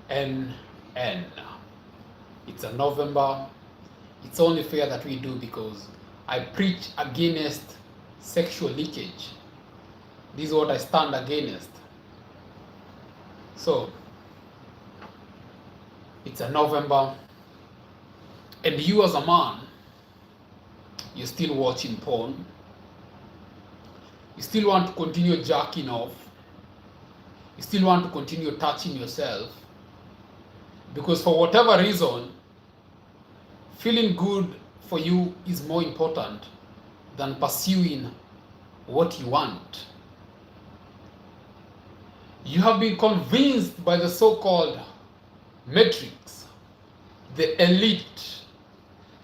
N. It's a November. It's only fair that we do because I preach against sexual leakage. This is what I stand against. So, it's a November, and you as a man, you're still watching porn. You still want to continue jacking off. You still want to continue touching yourself. Because for whatever reason, feeling good for you is more important than pursuing what you want. You have been convinced by the so-called matrix, the elite,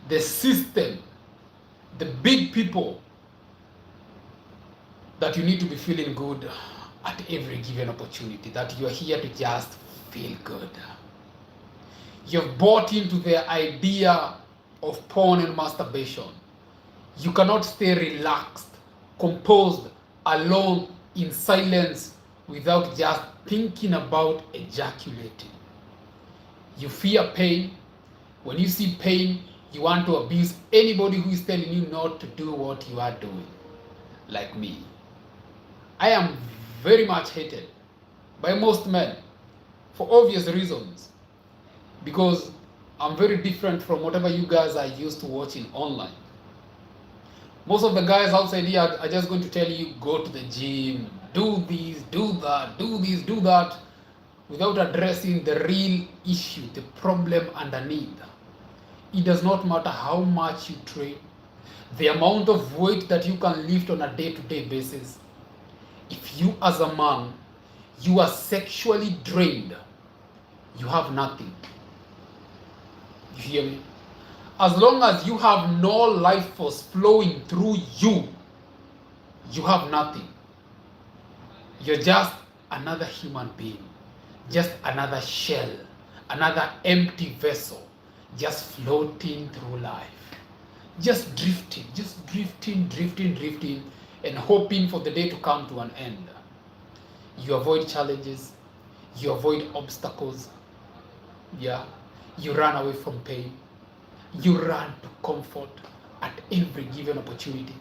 the system, the big people, that you need to be feeling good at every given opportunity, that you are here to just feel good. You've bought into the idea of porn and masturbation. You cannot stay relaxed, composed, alone, in silence, without just thinking about ejaculating. You fear pain. When you see pain, you want to abuse anybody who is telling you not to do what you are doing. Like me. I am very much hated by most men for obvious reasons. Because I'm very different from whatever you guys are used to watching online. Most of the guys outside here are just going to tell you, go to the gym, do this, do that, do this, do that, without addressing the real issue, the problem underneath. It does not matter how much you train, the amount of weight that you can lift on a day-to-day basis. If you as a man, you are sexually drained, you have nothing. You hear me? As long as you have no life force flowing through you, you have nothing. You're just another human being, just another shell, another empty vessel, just floating through life, just drifting, drifting, and hoping for the day to come to an end. You avoid challenges, you avoid obstacles, yeah. You run away from pain. You run to comfort at every given opportunity.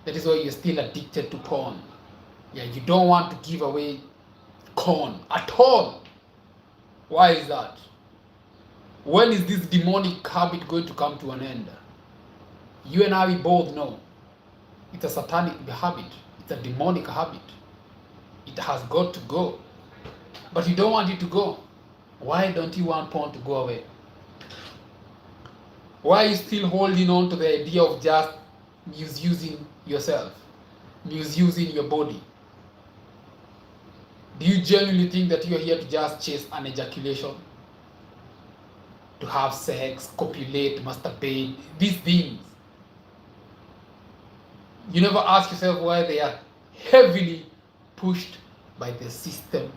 That is why you're still addicted to porn. Yeah, you don't want to give away corn at all. Why is that? When is this demonic habit going to come to an end? You and I, we both know it's a satanic habit. It's a demonic habit. It has got to go. But you don't want it to go. Why don't you want porn to go away? Why are you still holding on to the idea of just misusing yourself, misusing your body? Do you genuinely think that you're here to just chase an ejaculation? To have sex, copulate, masturbate, these things? You never ask yourself why they are heavily pushed by the system.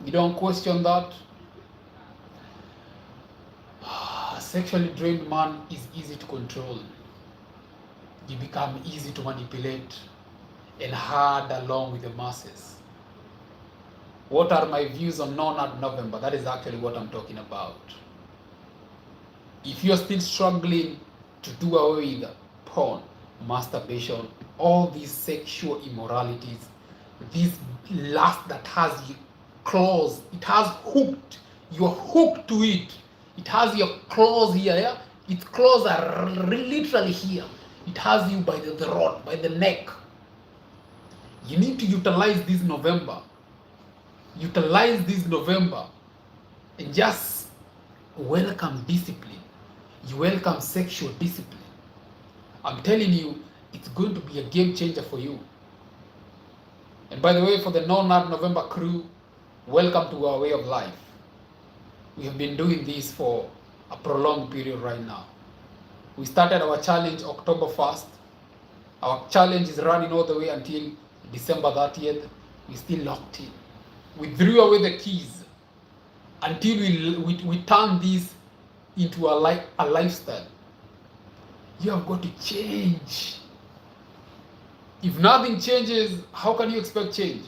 You don't question that. Sexually drained man is easy to control. You become easy to manipulate and hard along with the masses. What are my views on Non-Nut November? That is actually what I'm talking about. If you're still struggling to do away with porn, masturbation, all these sexual immoralities, this lust that has you claws, it has hooked, you're hooked to it. It has your claws here, yeah? Its claws are literally here. It has you by the throat, by the neck. You need to utilize this November. Utilize this November and just welcome discipline. You welcome sexual discipline. I'm telling you, it's going to be a game changer for you. And by the way, for the Non-Nut November crew, welcome to our way of life. We have been doing this for a prolonged period right now. We started our challenge October 1st. Our challenge is running all the way until December 30th. We're still locked in. We threw away the keys until we turn this into a lifestyle. You have got to change. If nothing changes, how can you expect change?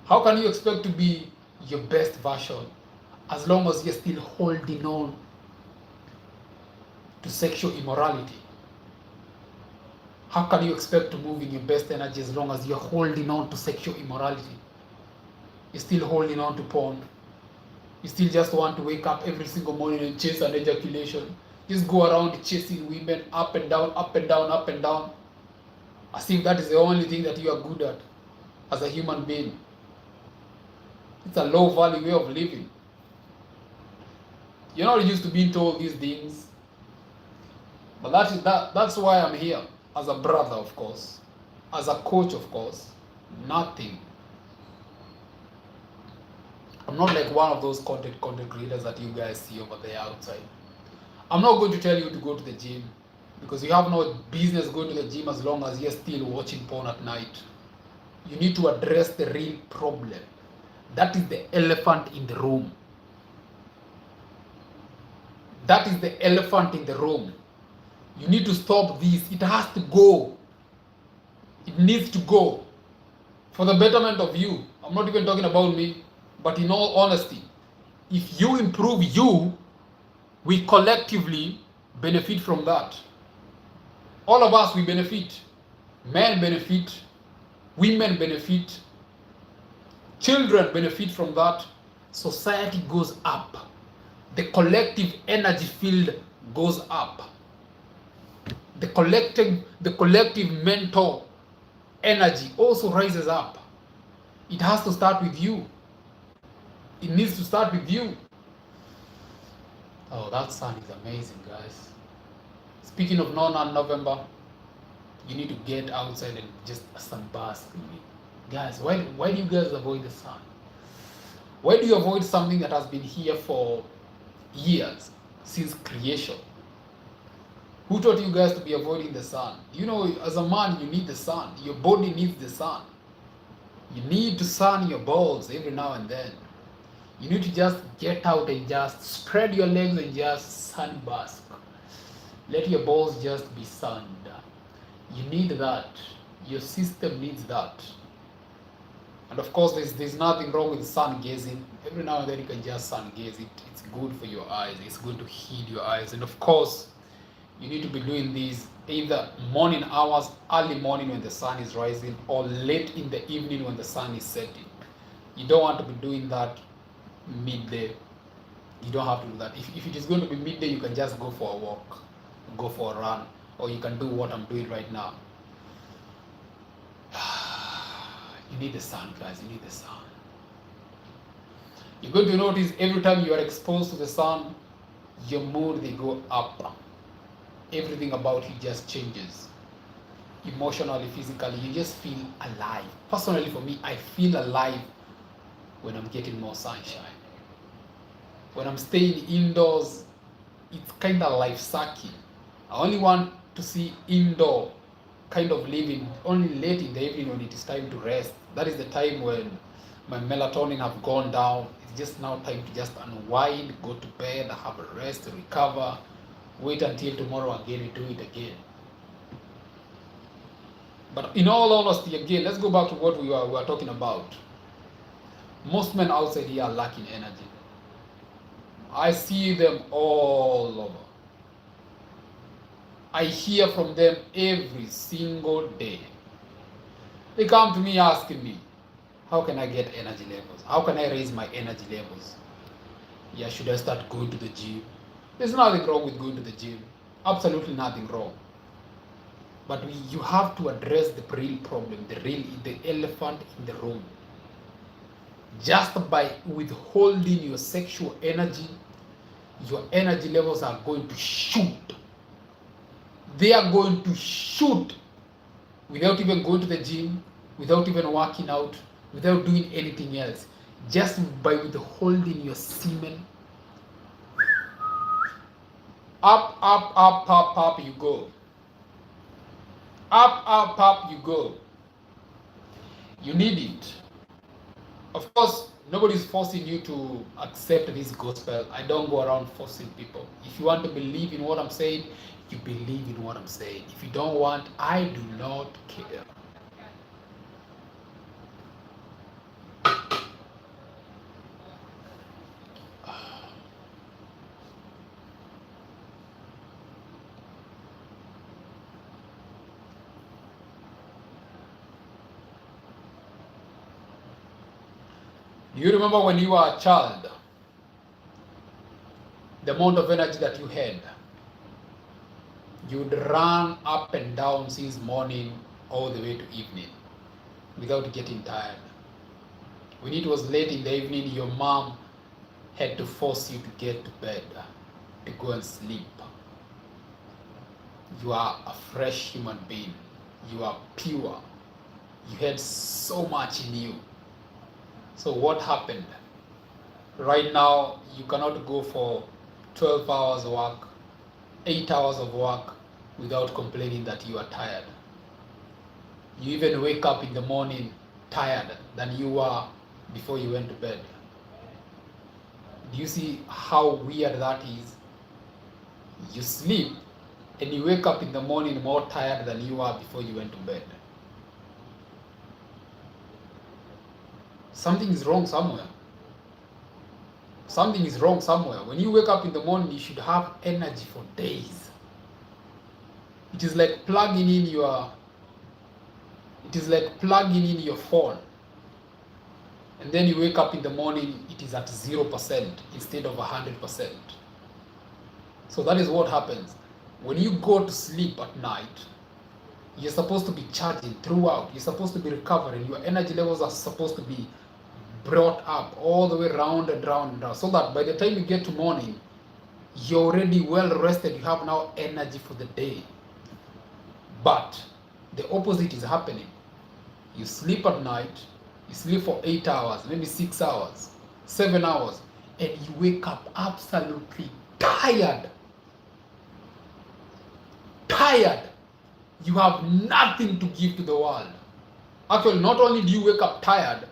How can you expect to be your best version, as long as you're still holding on to sexual immorality? How can you expect to move in your best energy as long as you're holding on to sexual immorality? You're still holding on to porn. You still just want to wake up every single morning and chase an ejaculation. Just go around chasing women up and down, up and down, up and down, as if that is the only thing that you are good at as a human being. It's a low value way of living. You're not used to being told these things. But that's why I'm here. As a brother, of course. As a coach, of course. Nothing. I'm not like one of those content creators that you guys see over there outside. I'm not going to tell you to go to the gym, because you have no business going to the gym as long as you're still watching porn at night. You need to address the real problem. That is the elephant in the room. That is the elephant in the room. You need to stop this. It has to go. It needs to go. For the betterment of you. I'm not even talking about me. But in all honesty, if you improve you, we collectively benefit from that. All of us, we benefit. Men benefit. Women benefit. Children benefit from that. Society goes up. The collective energy field goes up. The collective mental energy also rises up. It has to start with you. It needs to start with you. Oh, that sun is amazing, guys. Speaking of November, you need to get outside and just sunbask. Guys, why do you guys avoid the sun? Why do you avoid something that has been here for years, since creation? Who taught you guys to be avoiding the sun? You know, as a man, you need the sun. Your body needs the sun. You need to sun your balls every now and then. You need to just get out and just spread your legs and just sunbask. Let your balls just be sunned. You need that. Your system needs that. And of course, there's nothing wrong with sun gazing. Every now and then you can just sun gaze. It's good for your eyes. It's going to heal your eyes. And of course, you need to be doing these either morning hours, early morning when the sun is rising, or late in the evening when the sun is setting. You don't want to be doing that midday. You don't have to do that. If it is going to be midday, you can just go for a walk, go for a run, or you can do what I'm doing right now. You need the sun, guys. You need the sun. You're going to notice every time you are exposed to the sun, your mood, they go up. Everything about you just changes. Emotionally, physically, you just feel alive. Personally, for me, I feel alive when I'm getting more sunshine. When I'm staying indoors, it's kind of life-sucking. I only want to see indoor kind of living only late in the evening when it is time to rest. That is the time when my melatonin have gone down. It's just now time to just unwind, go to bed, have a rest, recover, wait until tomorrow again and do it again. But in all honesty, again, let's go back to what we were talking about. Most men outside here are lacking energy. I see them all over. I hear from them every single day. They come to me asking me, how can I get energy levels? How can I raise my energy levels? Yeah, should I start going to the gym? There's nothing wrong with going to the gym. Absolutely nothing wrong. But you have to address the real problem, the elephant in the room. Just by withholding your sexual energy, your energy levels are going to shoot. They are going to shoot without even going to the gym, without even working out, without doing anything else. Just by withholding your semen. Up, up, up, up, up you go. Up, up, up you go. You need it. Of course, nobody's forcing you to accept this gospel. I don't go around forcing people. If you want to believe in what I'm saying, you believe in what I'm saying. If you don't want, I do not care. Do you remember when you were a child, the amount of energy that you had? You'd run up and down since morning all the way to evening without getting tired. When it was late in the evening, your mom had to force you to get to bed, to go and sleep. You are a fresh human being. You are pure. You had so much in you. So what happened? Right now, you cannot go for 12 hours of work, 8 hours of work without complaining that you are tired. You even wake up in the morning tired than you were before you went to bed. Do you see how weird that is? You sleep and you wake up in the morning more tired than you were before you went to bed. Something is wrong somewhere. Something is wrong somewhere. When you wake up in the morning, you should have energy for days. It is like plugging in your phone. And then you wake up in the morning, it is at 0% instead of 100%. So that is what happens. When you go to sleep at night, you're supposed to be charging throughout. You're supposed to be recovering. Your energy levels are supposed to be brought up all the way round and round and round, so that by the time you get to morning, you're already well rested. You have now energy for the day. But the opposite is happening. You sleep at night, you sleep for 8 hours, maybe 6 hours, 7 hours, and you wake up absolutely tired. Tired. You have nothing to give to the world. Actually, not only do you wake up tired,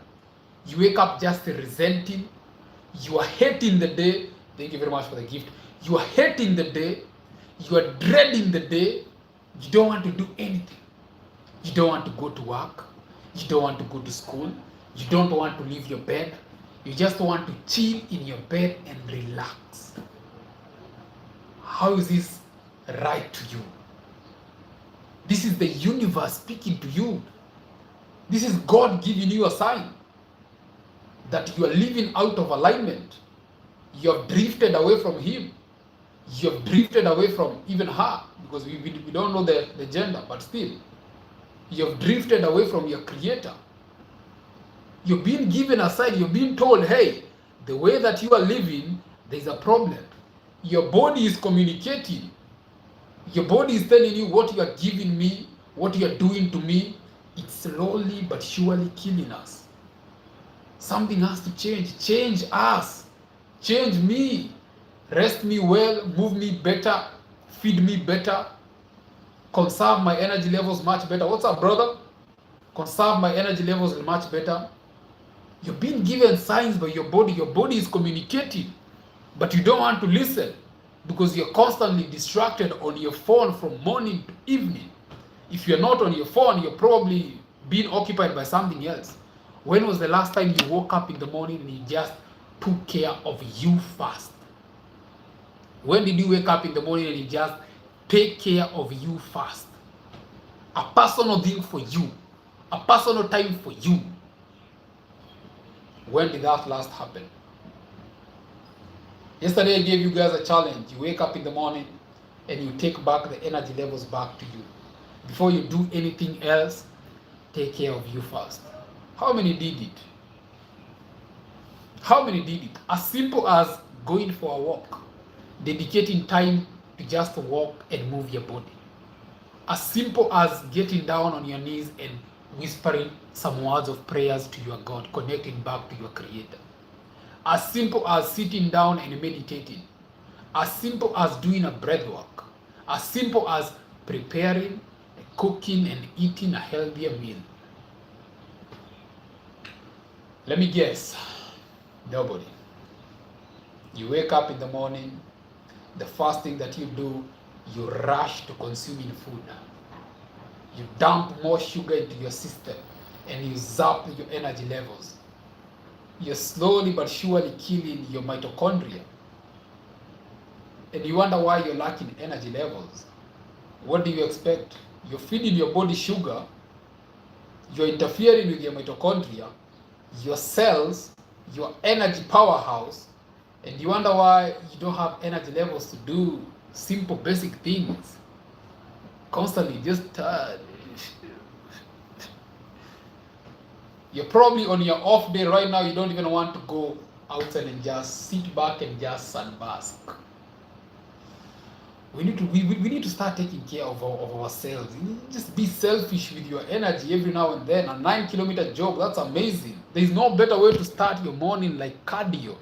you wake up just resenting. You are hating the day. Thank you very much for the gift. You are hating the day. You are dreading the day. You don't want to do anything. You don't want to go to work. You don't want to go to school. You don't want to leave your bed. You just want to chill in your bed and relax. How is this right to you? This is the universe speaking to you. This is God giving you a sign that you are living out of alignment. You have drifted away from Him. You have drifted away from even her, because we don't know the gender, but still, you have drifted away from your Creator. You've been given a sign. You've been told, hey, the way that you are living, there's a problem. Your body is communicating. Your body is telling you what you are giving me, what you are doing to me. It's slowly but surely killing us. Something has to change. Change us. Change me. Rest me well, move me better, feed me better, conserve my energy levels much better. What's up, brother? Conserve my energy levels much better. You've been given signs by your body. Your body is communicating, but you don't want to listen because you're constantly distracted on your phone from morning to evening. If you're not on your phone, you're probably being occupied by something else. When was the last time you woke up in the morning and you just took care of you first? When did you wake up in the morning and you just take care of you first? A personal thing for you. A personal time for you. When did that last happen? Yesterday I gave you guys a challenge. You wake up in the morning and you take back the energy levels back to you. Before you do anything else, take care of you first. How many did it? How many did it? As simple as going for a walk. Dedicating time to just walk and move your body. As simple as getting down on your knees and whispering some words of prayers to your God, connecting back to your Creator. As simple as sitting down and meditating. As simple as doing a breath work. As simple as preparing, cooking and eating a healthier meal. Let me guess. Nobody. You wake up in the morning, the first thing that you do, you rush to consuming food. You dump more sugar into your system and you zap your energy levels. you're slowly but surely killing your mitochondria. And you wonder why you're lacking energy levels. What do you expect? You're feeding your body sugar, you're interfering with your mitochondria, your cells, your energy powerhouse, and you wonder why you don't have energy levels to do simple basic things. Constantly just tired. You're probably on your off day right now, you don't even want to go outside and just sit back and just sunbask. We need to start taking care of ourselves. Just be selfish with your energy every now and then. A 9-kilometer jog, that's amazing. There's no better way to start your morning like cardio.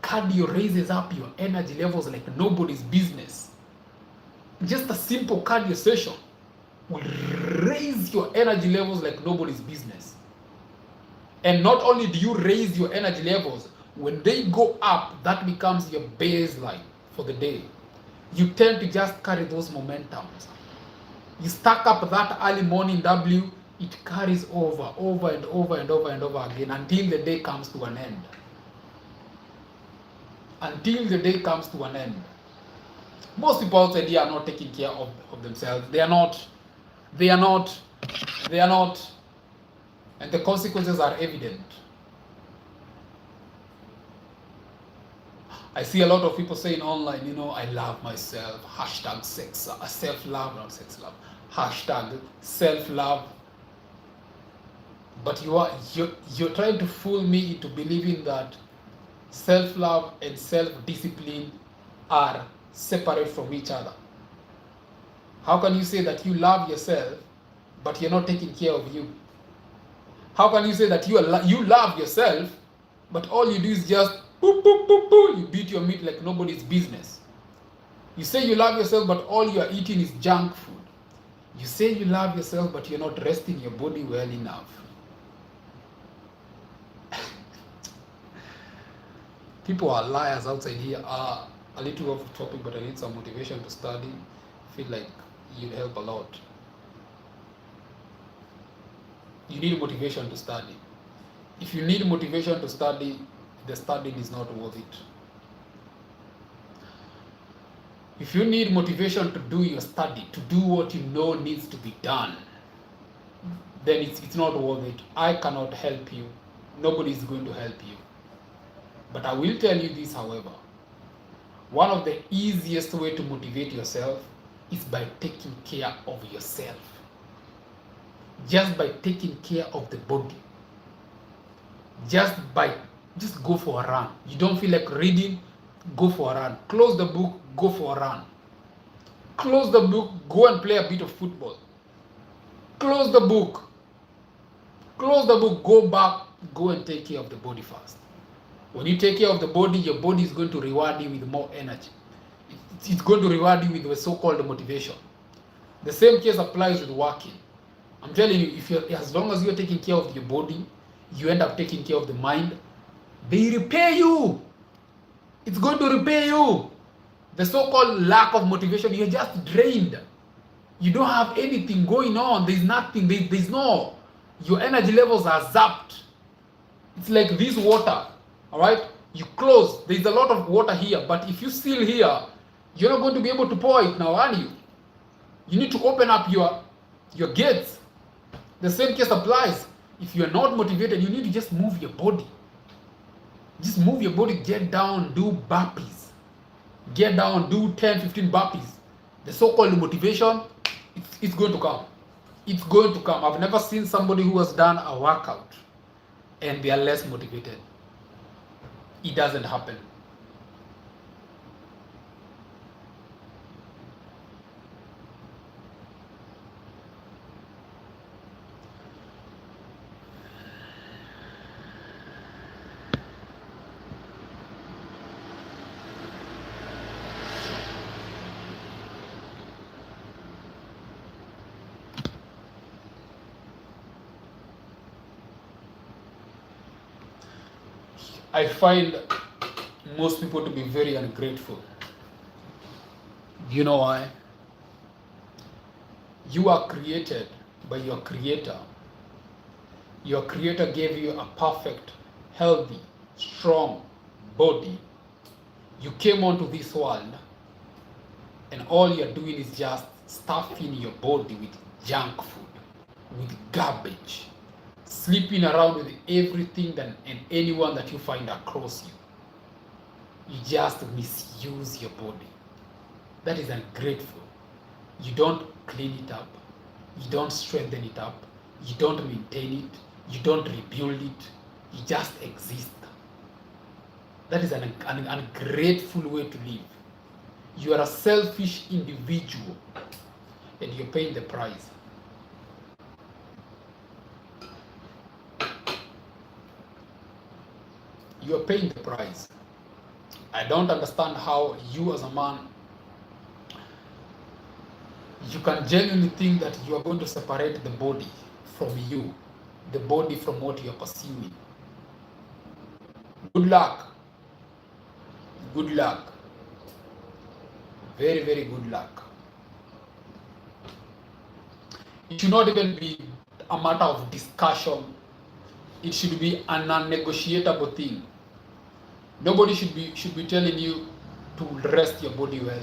Cardio raises up your energy levels like nobody's business. Just a simple cardio session will raise your energy levels like nobody's business. And not only do you raise your energy levels, when they go up, that becomes your baseline for the day. You tend to just carry those momentums. You stack up that early morning W, it carries over and over again until the day comes to an end. Until the day comes to an end. Most people outside here are not taking care of themselves. They are not. And the consequences are evident. I see a lot of people saying online, I love myself, hashtag self-love, not sex love, hashtag self-love. But you're trying to fool me into believing that self-love and self-discipline are separate from each other. How can you say that you love yourself, but you're not taking care of you? How can you say that you love yourself, but all you do is just boop, boop, boop, boop, you beat your meat like nobody's business? You say you love yourself, but all you are eating is junk food. You say you love yourself, but you're not resting your body well enough. People are liars outside here. A little off topic, but I need some motivation to study. I feel like you'd help a lot. You need motivation to study. If you need motivation to study, the studying is not worth it. If you need motivation to do your study, to do what you know needs to be done, then it's not worth it. I cannot help you. Nobody is going to help you. But I will tell you this, however. One of the easiest way to motivate yourself is by taking care of yourself. Just by taking care of the body. Just go for a run. You don't feel like reading, go for a run. Close the book, go for a run. Close the book, go and play a bit of football. Close the book. Close the book, go back, go and take care of the body first. When you take care of the body, your body is going to reward you with more energy. It's going to reward you with the so-called motivation. The same case applies with working. I'm telling you, as long as you're taking care of your body, you end up taking care of the mind, they repair you. It's going to repair you. The so-called lack of motivation, you're just drained. You don't have anything going on. There's nothing. There's no. Your energy levels are zapped. It's like this water. All right? You close. There's a lot of water here. But if you seal here, you're not going to be able to pour it now, are you? You need to open up your gates. The same case applies. If you're not motivated, you need to just move your body. Just move your body, get down, do burpees. Get down, do 10, 15 burpees. The so-called motivation, it's going to come. It's going to come. I've never seen somebody who has done a workout and they are less motivated. It doesn't happen. I find most people to be very ungrateful. Do you know why? You are created by your creator. Your creator gave you a perfect healthy, strong body. You came onto this world and all you're doing is just stuffing your body with junk food, with garbage, sleeping around with everything and anyone that you find across you. You just misuse your body. That is ungrateful. You don't clean it up. You don't strengthen it up. You don't maintain it. You don't rebuild it. You just exist. That is an ungrateful way to live. You are a selfish individual and you're paying the price. You are paying the price. I don't understand how you as a man, you can genuinely think that you are going to separate the body from you, the body from what you are pursuing. Good luck. Good luck. Very, very good luck. It should not even be a matter of discussion. It should be a non-negotiable thing. Nobody should be telling you to rest your body well.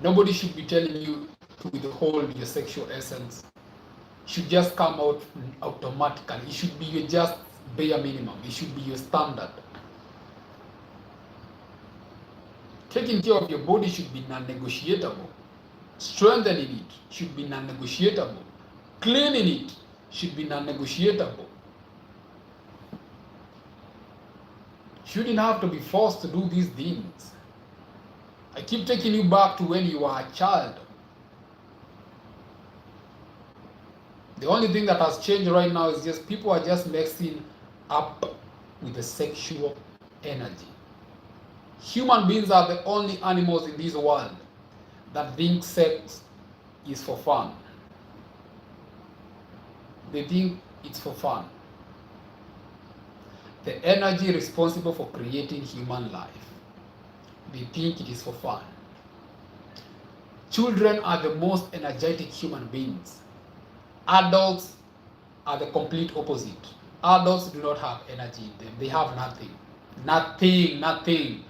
Nobody should be telling you to withhold your sexual essence. It should just come out automatically. It should be your just bare minimum. It should be your standard. Taking care of your body should be non-negotiable. Strengthening it should be non-negotiable. Cleaning it should be non-negotiable. Shouldn't have to be forced to do these things. I keep taking you back to when you were a child. The only thing that has changed right now is just people are just mixing up with the sexual energy. Human beings are the only animals in this world that think sex is for fun. They think it's for fun. The energy responsible for creating human life, they think it is for fun. Children are the most energetic human beings. Adults are the complete opposite. Adults do not have energy in them. They have nothing. Nothing.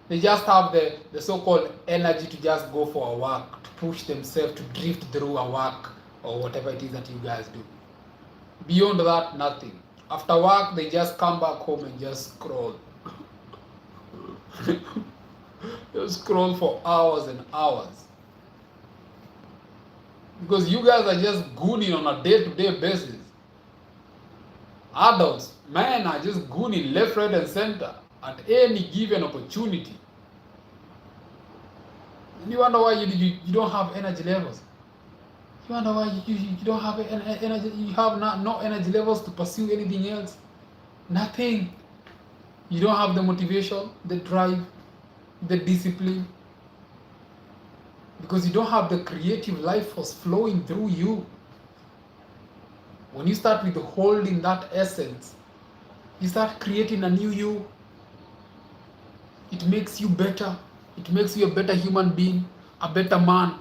They just have the so-called energy to just go for a walk, to push themselves, to drift through a walk or whatever it is that you guys do. Beyond that, nothing. After work, they just come back home and just scroll. Just scroll for hours and hours. Because you guys are just gooning on a day-to-day basis. Adults, men are just gooning left, right, and center at any given opportunity. And you wonder why you don't have energy levels. You wonder why you don't have energy. You have no energy levels to pursue anything else. Nothing. You don't have the motivation, the drive, the discipline. Because you don't have the creative life force flowing through you. When you start withholding that essence, you start creating a new you. It makes you better. It makes you a better human being, a better man.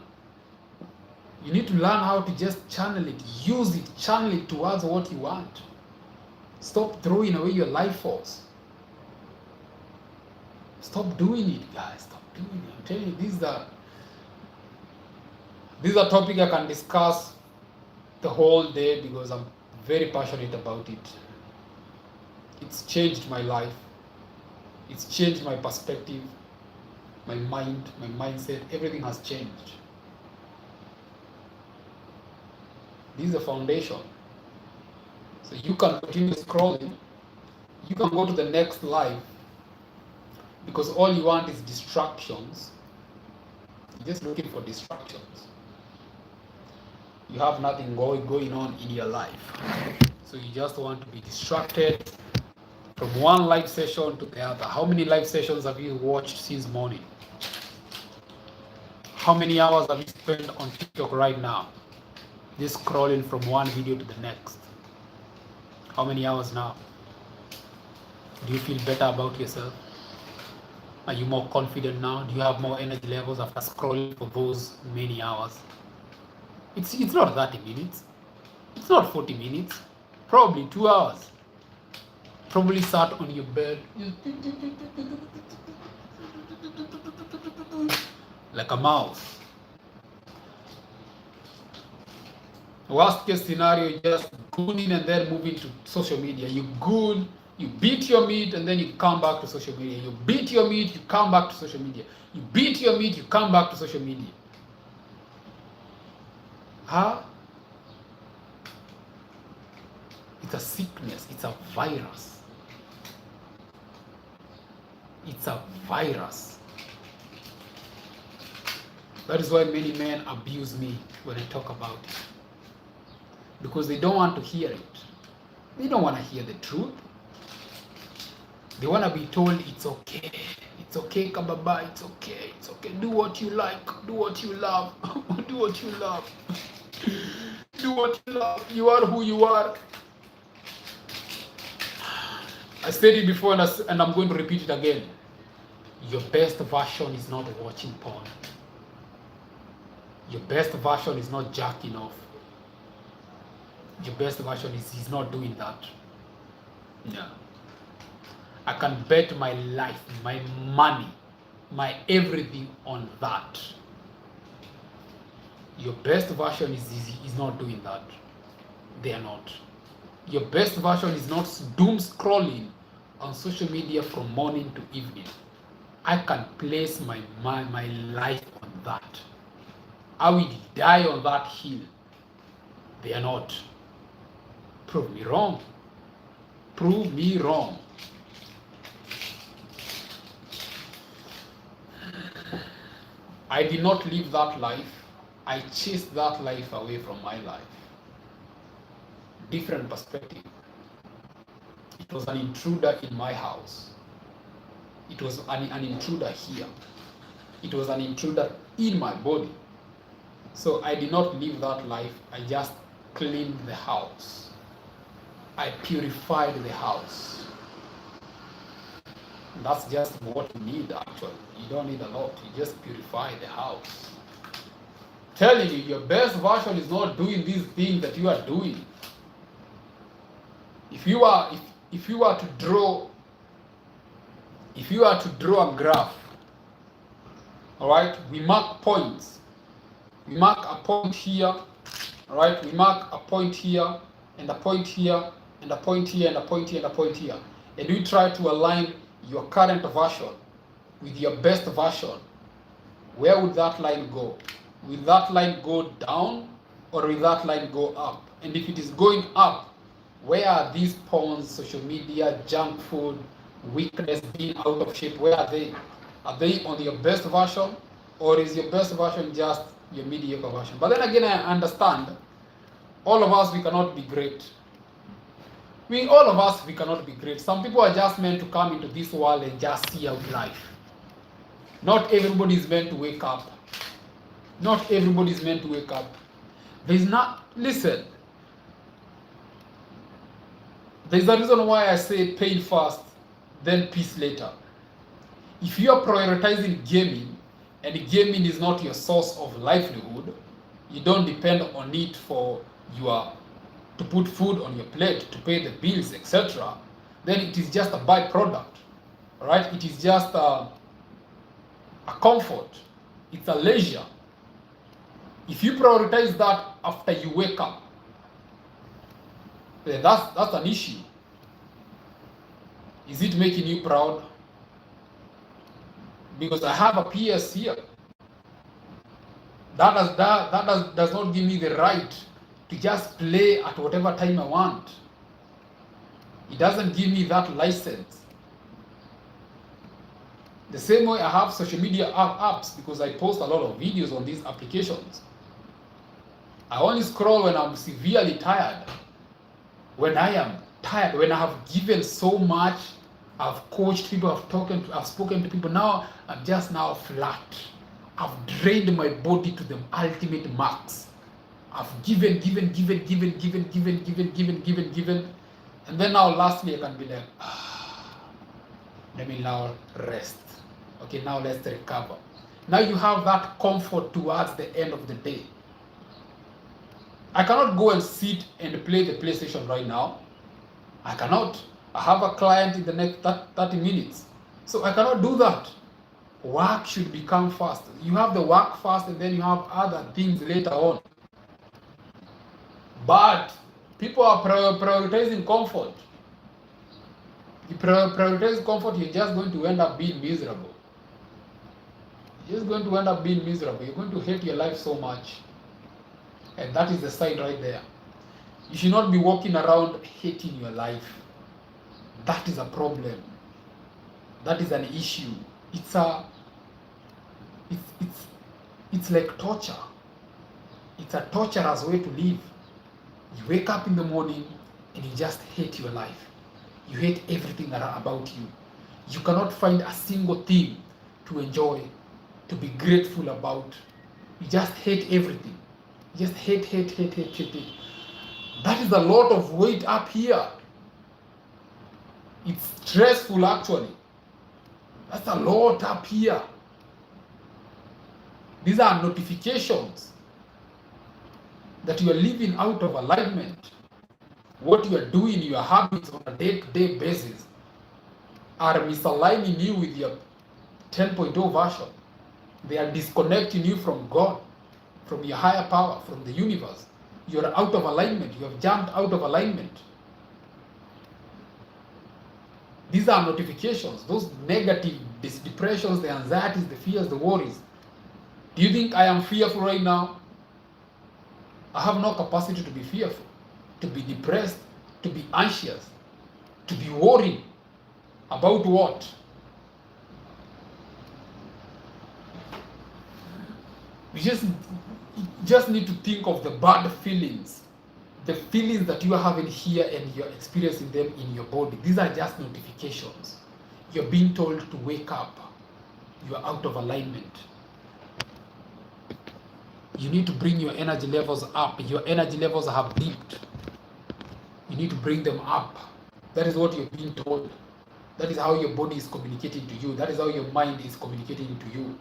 You need to learn how to just channel it, use it, channel it towards what you want. Stop throwing away your life force. Stop doing it, guys. Stop doing it. I'm telling you, this is a topic I can discuss the whole day because I'm very passionate about it. It's changed my life. It's changed my perspective, my mind, my mindset. Everything has changed. This is the foundation. So you can continue scrolling. You can go to the next live because all you want is distractions. You're just looking for distractions. You have nothing going on in your life. So you just want to be distracted from one live session to the other. How many live sessions have you watched since morning? How many hours have you spent on TikTok right now? Just scrolling from one video to the next. How many hours now? Do you feel better about yourself? Are you more confident now? Do you have more energy levels after scrolling for those many hours? It's not 30 minutes. It's not 40 minutes. Probably 2 hours. probably sat on your bed like a mouse. Worst case scenario, just gooning and then moving to social media. You goon, you beat your meat, and then you come back to social media. You beat your meat, you come back to social media. You beat your meat, you come back to social media. Huh? It's a sickness. It's a virus. It's a virus. That is why many men abuse me when I talk about it. Because they don't want to hear it. They don't want to hear the truth. They want to be told it's okay. It's okay, Kababa. It's okay. It's okay. Do what you like. Do what you love. Do what you love. Do what you love. You are who you are. I said it before and I'm going to repeat it again. Your best version is not watching porn. Your best version is not jacking off. Your best version is not doing that. Yeah. I can bet my life, my money, my everything on that. Your best version is not doing that. They are not. Your best version is not doom scrolling on social media from morning to evening. I can place my life on that. I will die on that hill. They are not. Prove me wrong. Prove me wrong. I did not live that life. I chased that life away from my life. Different perspective. It was an intruder in my house. It was an intruder here. It was an intruder in my body. So I did not live that life. I just cleaned the house. I purified the house. That's just what you need, actually. You don't need a lot. You just purify the house. Telling you, your best version is not doing these things that you are doing. If you are to draw a graph, all right, we mark points. We mark a point here, all right. We mark a point here, and a point here, and a point here, and a point here, and a point here, and we try to align your current version with your best version. Where would that line go? Will that line go down, or will that line go up? And if it is going up, where are these pawns, social media, junk food, weakness, being out of shape? Where are they? Are they on your best version, or is your best version just your mediocre version? But then again, I understand all of us, we cannot be great. All of us, we cannot be great. Some people are just meant to come into this world and just see out life. Not everybody is meant to wake up. Not everybody is meant to wake up. Listen. There's a reason why I say pain first, then peace later. If you are prioritizing gaming, and gaming is not your source of livelihood, you don't depend on it to put food on your plate, to pay the bills, etc., then it is just a byproduct, right? It is just a comfort. It's a leisure. If you prioritize that after you wake up, then that's an issue. Is it making you proud? Because I have a PS here. That does not give me the right to just play at whatever time I want. It doesn't give me that license. The same way I have social media apps, because I post a lot of videos on these applications. I only scroll when I'm severely tired. When I am tired, when I have given so much, I've coached people, I've spoken to people. Now I'm just now flat. I've drained my body to the ultimate max. I've given, and then now lastly I can be like, let me now rest. Okay, now let's recover. Now you have that comfort towards the end of the day. I cannot go and sit and play the PlayStation right now. I cannot. I have a client in the next 30 minutes. So I cannot do that. Work should become first. You have the work first and then you have other things later on. But people are prioritizing comfort. You prioritize comfort, you're just going to end up being miserable. You're just going to end up being miserable. You're going to hate your life so much. And that is the sign right there. You should not be walking around hating your life. That is a problem. That is an issue. It's like torture. It's a torturous way to live. You wake up in the morning and you just hate your life. You hate everything about you. You cannot find a single thing to enjoy, to be grateful about. You just hate everything. You just hate. That is a lot of weight up here. It's stressful actually. That's a lot up here. These are notifications that you are living out of alignment. What you are doing, your habits on a day-to-day basis are misaligning you with your 10.0 version. They are disconnecting you from God, from your higher power, from the universe. You are out of alignment. You have jumped out of alignment. These are notifications, those negative depressions, the anxieties, the fears, the worries. Do you think I am fearful right now? I have no capacity to be fearful, to be depressed, to be anxious, to be worried about what? You just need to think of the bad feelings, the feelings that you are having here and you're experiencing them in your body. These are just notifications. You're being told to wake up. You are out of alignment. You need to bring your energy levels up. Your energy levels have dipped. You need to bring them up. That is what you're being told. That is how your body is communicating to you. That is how your mind is communicating to you.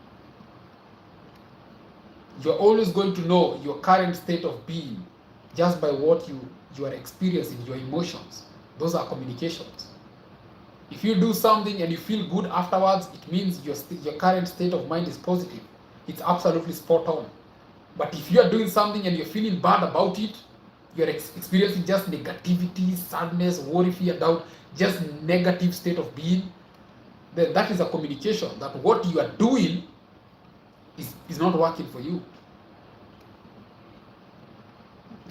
You're always going to know your current state of being just by what you are experiencing, your emotions. Those are communications. If you do something and you feel good afterwards, it means your current state of mind is positive. It's absolutely spot on. But if you are doing something and you're feeling bad about it, you're experiencing just negativity, sadness, worry, fear, doubt, just negative state of being, then that is a communication that what you are doing is not working for you.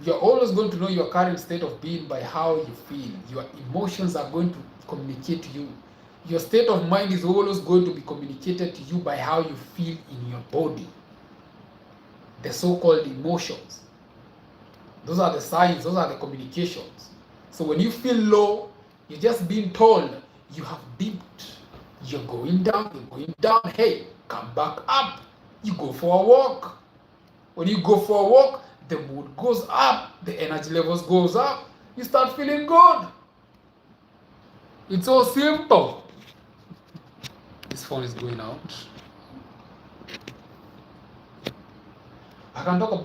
You're always going to know your current state of being by how you feel. Your emotions are going to communicate to you. Your state of mind is always going to be communicated to you by how you feel in your body. The so-called emotions. Those are the signs, those are the communications. So when you feel low, you're just being told you have dipped. You're going down. Hey, come back up. You go for a walk. When you go for a walk, the mood goes up, the energy levels goes up, you start feeling good. It's so simple. This phone is going out. I can talk about